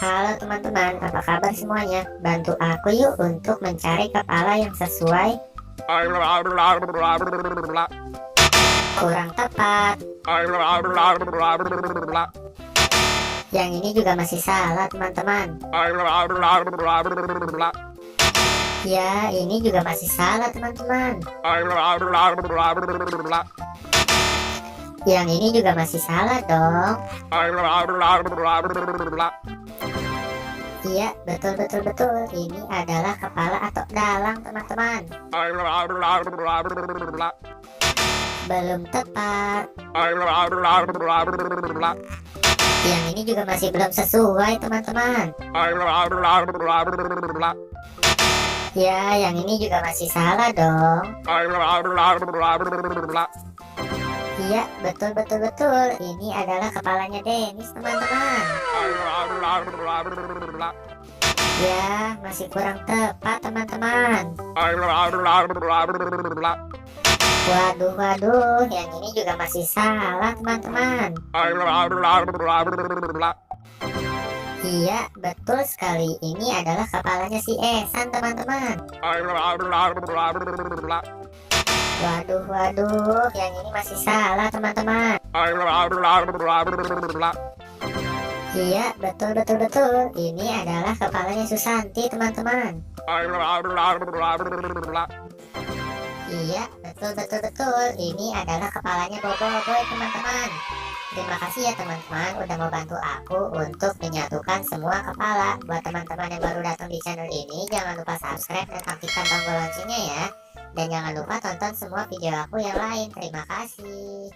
Halo teman-teman, apa kabar semuanya? Bantu aku yuk untuk mencari kepala yang sesuai. Kurang tepat. Yang ini juga masih salah teman-teman. Ya, ini juga masih salah teman-teman. Yang ini juga masih salah dong. Iya, betul. Ini adalah kepala atau dalang teman-teman. Belum tepat. Yang ini juga masih belum sesuai teman-teman. Ya, yang ini juga masih salah dong. Iya, betul. Ini adalah kepalanya Dennis teman-teman. Ya, masih kurang tepat teman-teman. Waduh, yang ini juga masih salah teman-teman. Iya, betul sekali. Ini adalah kepalanya si Esan teman-teman. Waduh, yang ini masih salah teman-teman. Iya, betul. Ini adalah kepalanya Susanti teman-teman. Iya, betul. Ini adalah kepalanya Boboiboy teman-teman. Terima kasih ya teman-teman udah mau bantu aku untuk menyatukan semua kepala. Buat teman-teman yang baru datang di channel ini, jangan lupa subscribe dan aktifkan tombol loncengnya ya. Dan jangan lupa tonton semua video aku yang lain. Terima kasih.